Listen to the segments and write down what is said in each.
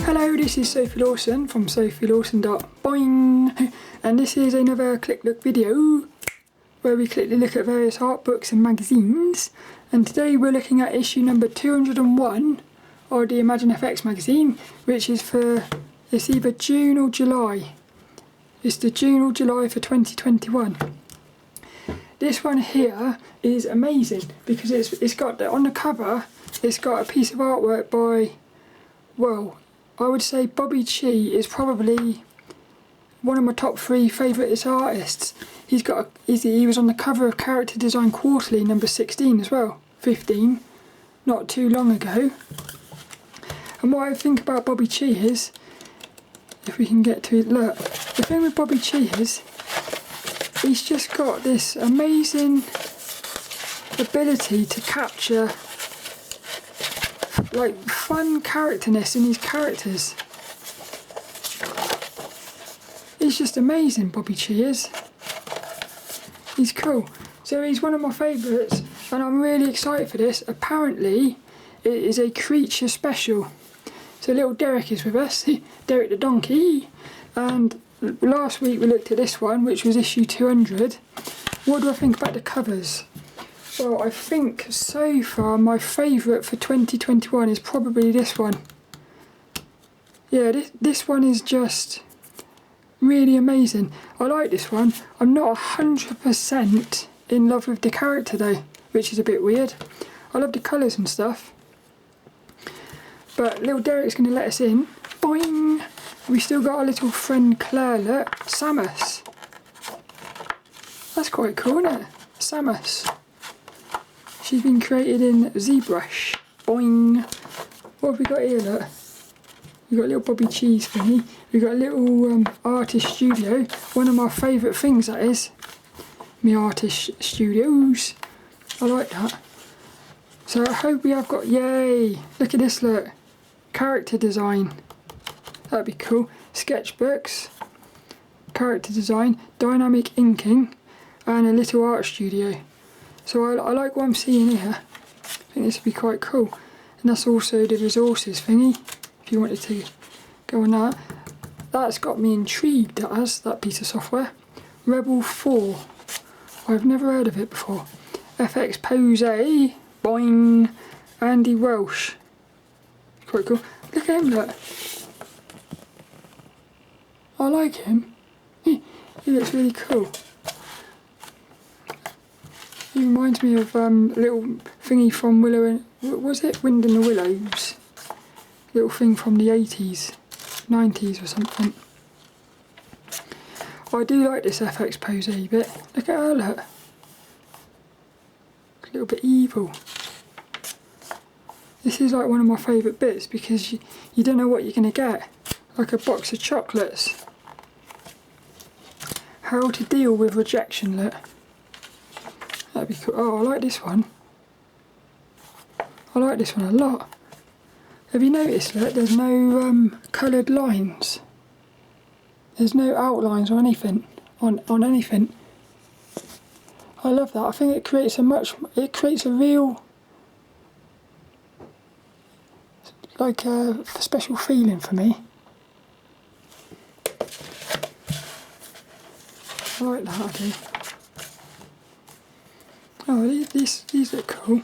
Hello, this is Sophie Lawson from sophielawson.boing, and this is another Click Look video where we quickly look at various art books and magazines. And today we're looking at issue number 201 of the ImagineFX magazine, which is for, it's either June or July. It's the June or July for 2021. This one here is amazing because it's got, on the cover, it's got a piece of artwork by, well, I would say Bobby Chiu is probably one of my top 3 favourite artists. He was on the cover of Character Design Quarterly number 16 as well, 15, not too long ago. And what I think about Bobby Chiu is, if we can get to it, look, the thing with Bobby Chiu is, he's just got this amazing ability to capture like fun characterness in his characters. He's just amazing, Bobby Chiu is. He's cool. So he's one of my favourites and I'm really excited for this. Apparently it is a creature special. So little Derek is with us, Derek the donkey, and last week we looked at this one, which was issue 200. What do I think about the covers? Well, I think so far my favourite for 2021 is probably this one. Yeah, this one is just really amazing. I like this one. I'm not 100% in love with the character though, which is a bit weird. I love the colours and stuff. But little Derek's going to let us in. Boing! We still got our little friend Claire, look. Samus. That's quite cool, isn't it? Samus. She's been created in ZBrush. Boing! What have we got here, look? We've got a little Bobby Chiu thingy. We've got a little artist studio. One of my favourite things, that is. My artist studios. I like that. So I hope we have got, yay! Look at this, look. Character design. That'd be cool. Sketchbooks. Character design. Dynamic inking. And a little art studio. So I like what I'm seeing here. I think this would be quite cool. And that's also the resources thingy, if you wanted to go on that. That's got me intrigued, that piece of software. Rebel 4. I've never heard of it before. FX Pose, boing. Andy Welsh. Quite cool. Look at him, look. I like him. He looks really cool. He reminds me of a little thingy from Willow and... what was it? Wind in the Willows. Little thing from the 80s, 90s or something. I do like this FX Pose bit. Look at her, look. A little bit evil. This is like one of my favourite bits because you don't know what you're going to get. Like a box of chocolates. How to deal with rejection, look. That'd be cool. Oh, I like this one. I like this one a lot. Have you noticed that there's no coloured lines? There's no outlines or anything on anything. I love that. I think it creates a real, like a special feeling for me. I like that, I do. Oh, these look cool.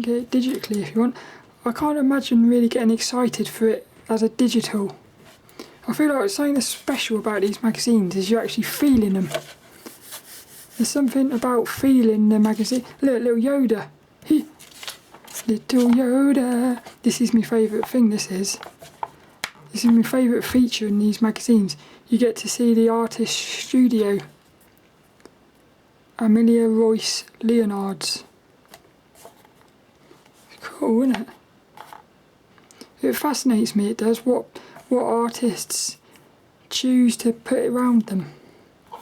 Get it digitally if you want. I can't imagine really getting excited for it as a digital. I feel like something that's special about these magazines is you're actually feeling them. There's something about feeling the magazine. Look, little Yoda. Little Yoda. This is my favourite thing, this is. This is my favourite feature in these magazines. You get to see the artist studio. Amelia, Royce, Leonards. It's cool, isn't it? It fascinates me, it does, what artists choose to put around them.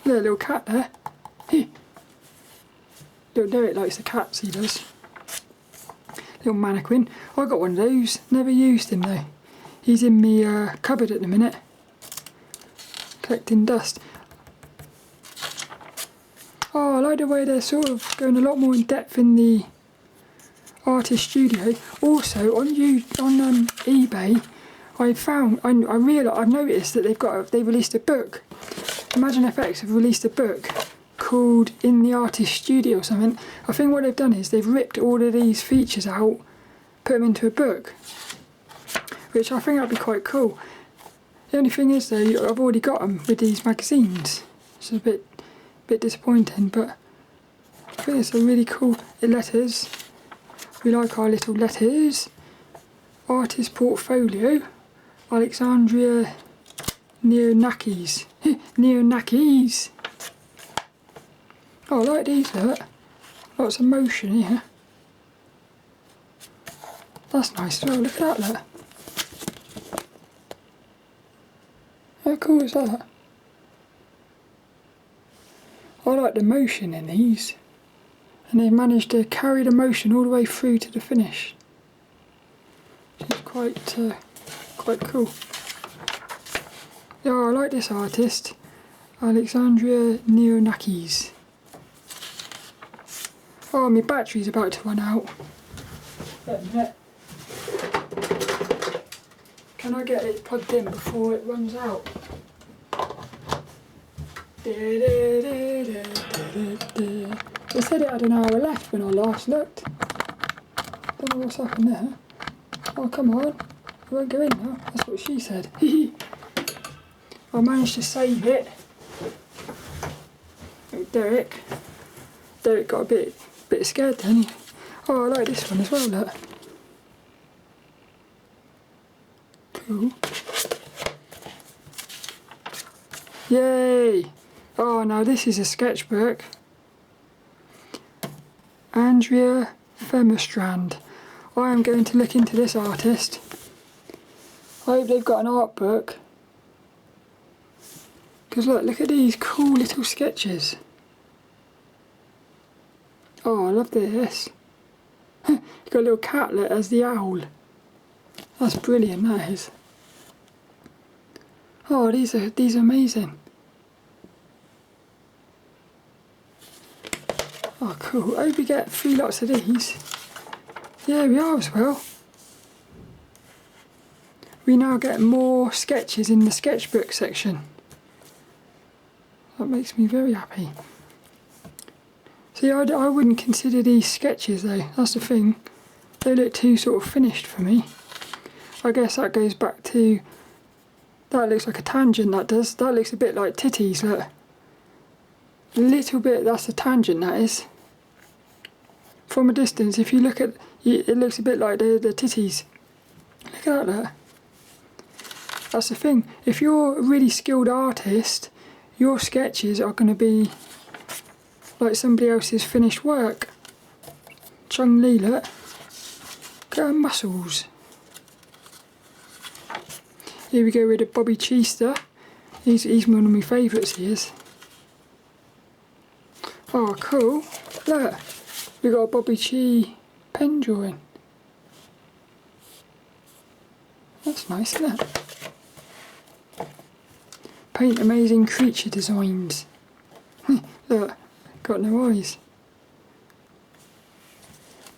Look, a little cat there. Little Derek likes the cats, he does. Little mannequin. I got one of those, never used him though. He's in my cupboard at the minute. Collecting dust. Oh, I like the way they're sort of going a lot more in depth in the artist studio. Also on eBay, I've noticed that they released a book. ImagineFX have released a book called In the Artist Studio or something. I think what they've done is they've ripped all of these features out, put them into a book, which I think that'd be quite cool. The only thing is though, I've already got them with these magazines. It's a bit disappointing, but I think it's a really cool letters. We like our little letters. Artist portfolio. Alexandria Neonakis. Neonakis. Oh, I like these, look. Lots of motion here. That's nice as well, look at that, look. How cool is that? I like the motion in these. And they've managed to carry the motion all the way through to the finish. Which is quite cool. Yeah, I like this artist. Alexandria Neonakis. Oh, my battery's about to run out. Wait a minute. Can I get it plugged in before it runs out? It said it had an hour left when I last looked. Don't know what's happened there. Oh, come on. It won't go in now. That's what she said. I managed to save it. Oh, Derek got a bit scared then. Oh, I like this one as well, look. Cool. Yay! Oh, now this is a sketchbook. Andrea Femerstrand. I am going to look into this artist. I hope they've got an art book. Because look at these cool little sketches. Oh, I love this. You've got a little catlet as the owl. That's brilliant, that is. Oh, these are amazing. Oh, cool. I hope we get 3 lots of these. Yeah, we are as well. We now get more sketches in the sketchbook section. That makes me very happy. See, I wouldn't consider these sketches though, that's the thing. They look too sort of finished for me. I guess that goes back to, that looks like a tangent, that does. That looks a bit like titties, look. A little bit, that's a tangent, that is. From a distance, if you look at, it looks a bit like the titties. Look at that, look. That's the thing, if you're a really skilled artist, your sketches are going to be like somebody else's finished work. Chung Lee, look. Look at her muscles. Here we go with a Bobby Chester. He's one of my favourites, he is. Oh, cool. Look, we got a Bobby Chi pen drawing. That's nice, isn't it? Paint amazing creature designs. Look, got no eyes.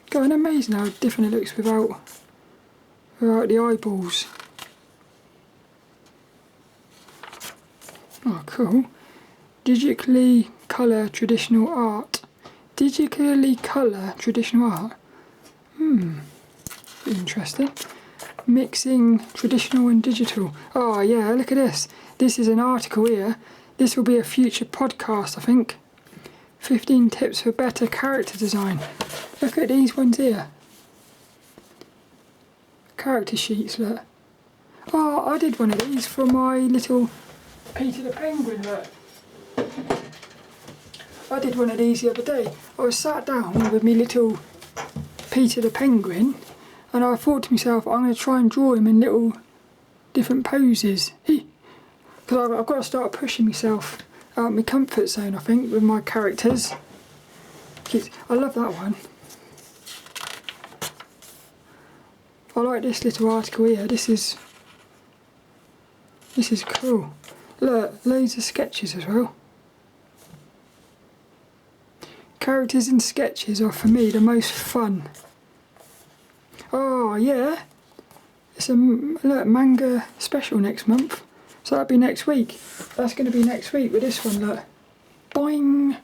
God, amazing how different it looks without the eyeballs. Oh, cool. Digitally colour traditional art. Digitally colour traditional art. Interesting. Mixing traditional and digital. Oh yeah, look at this. This is an article here. This will be a future podcast, I think. 15 tips for better character design. Look at these ones here. Character sheets, look. Oh, I did one of these for my little Peter the Penguin, look. I did one of these the other day. I was sat down with me little Peter the Penguin and I thought to myself, I'm going to try and draw him in little different poses. Because I've got to start pushing myself out of my comfort zone, I think, with my characters. I love that one. I like this little article here. This is cool. Look, loads of sketches as well. Characters in sketches are for me the most fun. Oh yeah, it's a look, manga special next month. So that'll be next week. That's going to be next week with this one, look. Boing!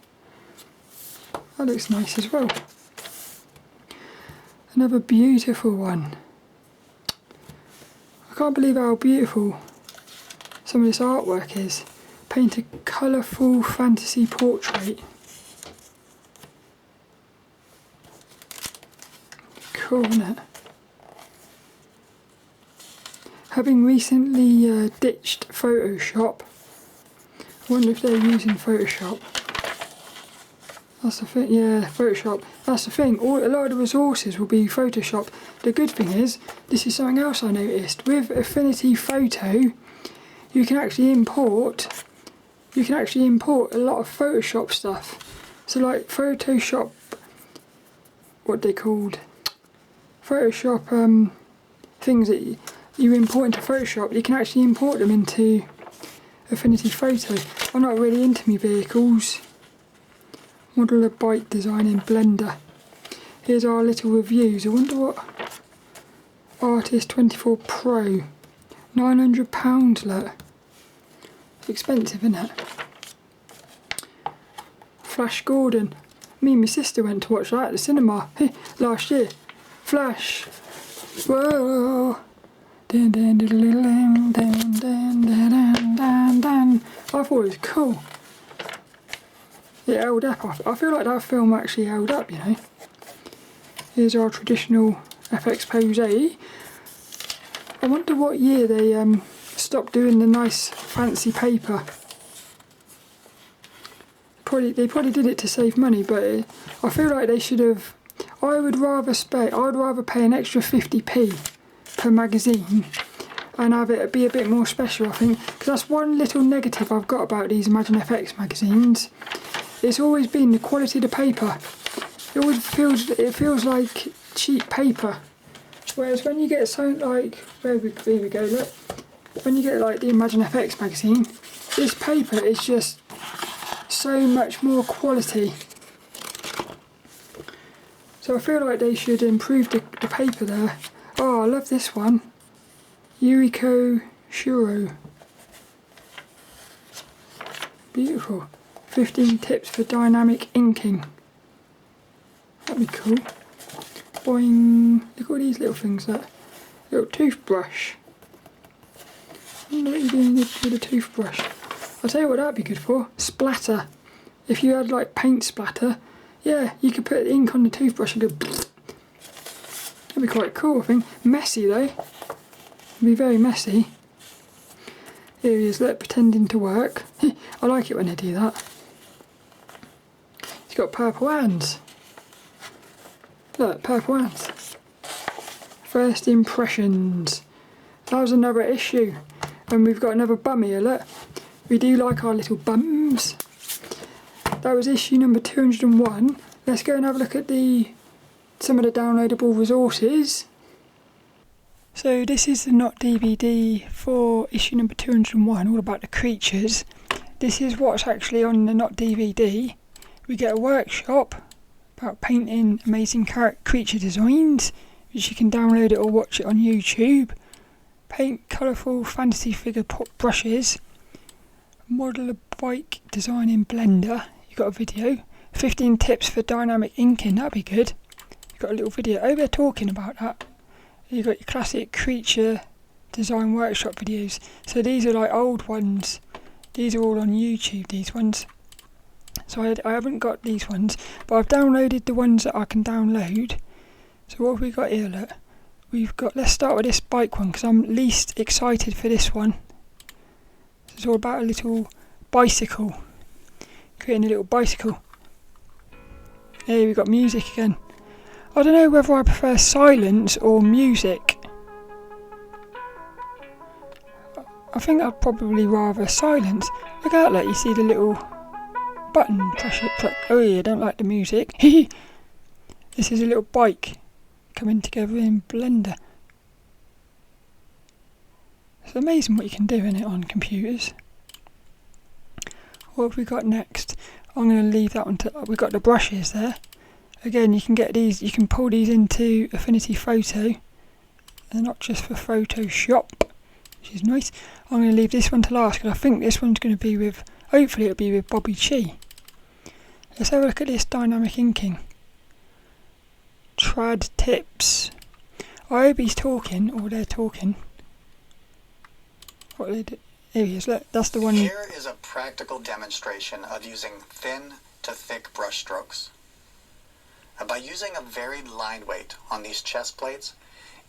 That looks nice as well. Another beautiful one. I can't believe how beautiful some of this artwork is. Paint a colourful fantasy portrait. Cool, isn't it? Having recently ditched Photoshop, I wonder if they're using Photoshop. That's the thing, yeah, Photoshop. That's the thing, a lot of the resources will be Photoshop. The good thing is, this is something else I noticed. With Affinity Photo, you can actually import a lot of Photoshop stuff. So like Photoshop, what they called? Photoshop things that you import into Photoshop, you can actually import them into Affinity Photo. I'm not really into me vehicles. Model a bike design in Blender. Here's our little reviews. I wonder what Artist 24 Pro. £900, look. It's expensive, isn't it? Flash Gordon. Me and my sister went to watch that at the cinema last year. Flash. Whoa. Dun, dun, dun, dun, dun, dun, dun, dun, dun. I thought it was cool. It held up. I feel like that film actually held up, you know. Here's our traditional FX pose. I wonder what year they stopped doing the nice fancy paper. They probably did it to save money, but I feel like they should have. I would rather pay an extra 50p per magazine and have it be a bit more special, I think, because that's one little negative I've got about these ImagineFX magazines. It's always been the quality of the paper. It feels like cheap paper, whereas when you get something like here we go, look, when you get like the ImagineFX magazine, this paper is just so much more quality. So I feel like they should improve the paper there. Oh, I love this one. Yuriko Shuro. Beautiful. 15 tips for dynamic inking. That'd be cool. Boing. Look at all these little things there. Little toothbrush. I wonder what you're doing with a toothbrush. I'll tell you what that'd be good for. Splatter. If you had like paint splatter, yeah, you could put ink on the toothbrush and go. That'd be quite cool, I think. Messy though. It'd be very messy. Here he is, look, pretending to work. I like it when they do that. He's got purple hands. Look, purple hands. First impressions. That was another issue. And we've got another bum here, look. We do like our little bums. That was issue number 201. Let's go and have a look at some of the downloadable resources. So this is the Not DVD for issue number 201, all about the creatures. This is what's actually on the Not DVD. We get a workshop about painting amazing creature designs, which you can download it or watch it on YouTube. Paint colourful fantasy figure brushes. Model a bike design in Blender. You've got a video. 15 tips for dynamic inking, that'd be good. You've got a little video. Oh, they're talking about that. You've got your classic creature design workshop videos. So these are like old ones. These are all on YouTube, these ones. So I haven't got these ones, but I've downloaded the ones that I can download. So what have we got here, look? Let's start with this bike one, because I'm least excited for this one. It's all about a little bicycle. Creating a little bicycle. Here we've got music again. I don't know whether I prefer silence or music. I think I'd probably rather silence. Look at that, you see the little button press. Oh yeah, I don't like the music. This is a little bike coming together in Blender. It's amazing what you can do in it on computers. What have we got next? I'm going to leave that one to. We've got the brushes there. Again, you can get these, you can pull these into Affinity Photo. They're not just for Photoshop, which is nice. I'm going to leave this one to last because I think this one's going to be with, hopefully it'll be with Bobby Chiu. Let's have a look at this dynamic inking. Trad tips. I hope he's talking, or they're talking. What they do? Here he is, look, that's the one. Here is a practical demonstration of using thin to thick brush strokes. And by using a varied line weight on these chest plates,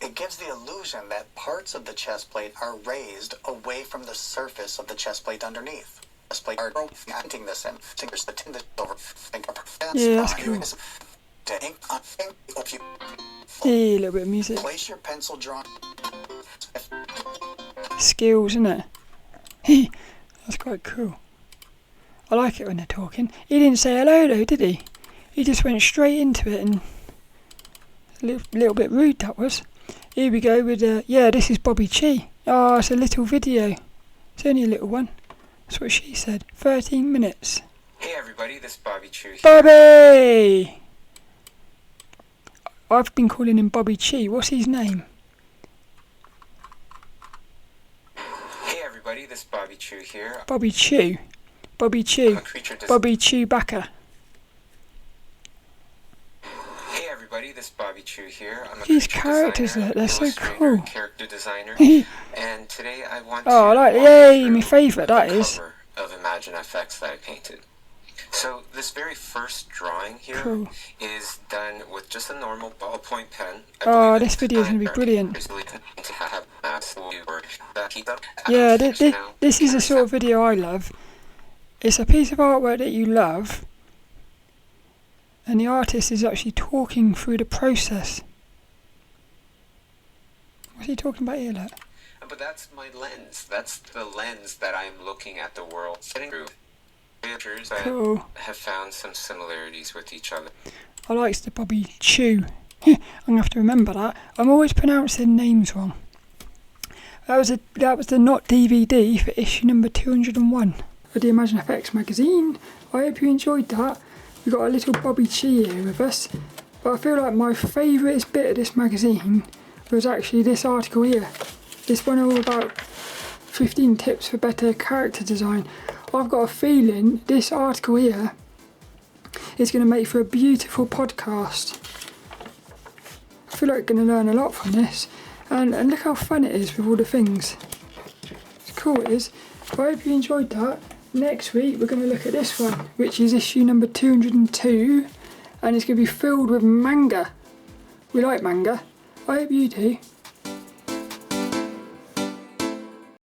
it gives the illusion that parts of the chest plate are raised away from the surface of the chest plate underneath. Chest plate are anting this in. Fingers the tin over. Yeah, that's cool. Hey, a little bit of music. Place your pencil drawing. Skills, isn't it? Hey, that's quite cool. I like it when they're talking. He didn't say hello though, did he? He just went straight into it, and a little bit rude that was. Here we go with yeah, this is Bobby Chiu. Oh, it's a little video. It's only a little one. That's what she said. 13 minutes. Hey everybody, this is Bobby Chiu here. Bobby! I've been calling him Bobby Chiu. What's his name? Hey everybody, this is Bobby Chiu here. Bobby Chiu. Bobby Chiu. Bobby Chewbacca. Hey everybody, this is Bobby Chiu here. I'm a These creature characters, designer, they're so illustrator, cool. Character designer, and today I want to Oh, I like, walk yay, through my favourite, that the is. cover of ImagineFX that I painted. So this very first drawing here Cool. is done with just a normal ballpoint pen. Oh, this video is going to be brilliant. Yeah, this is the sort of video I love. It's a piece of artwork that you love, and the artist is actually talking through the process. What's he talking about here, look? But that's my lens. That's the lens that I'm looking at the world through. Pictures that Cool. have found some similarities with each other. I like the Bobby Chiu. I'm going to have to remember that. I'm always pronouncing names wrong. That was the Not DVD for issue number 201 of the ImagineFX magazine. I hope you enjoyed that. We've got a little Bobby Chiu here with us. But I feel like my favourite bit of this magazine was actually this article here. This one all about 15 tips for better character design. I've got a feeling this article here is going to make for a beautiful podcast. I feel like I'm going to learn a lot from this. And look how fun it is with all the things. It's cool it is. I hope you enjoyed that. Next week we're going to look at this one, which is issue number 202. And it's going to be filled with manga. We like manga. I hope you do.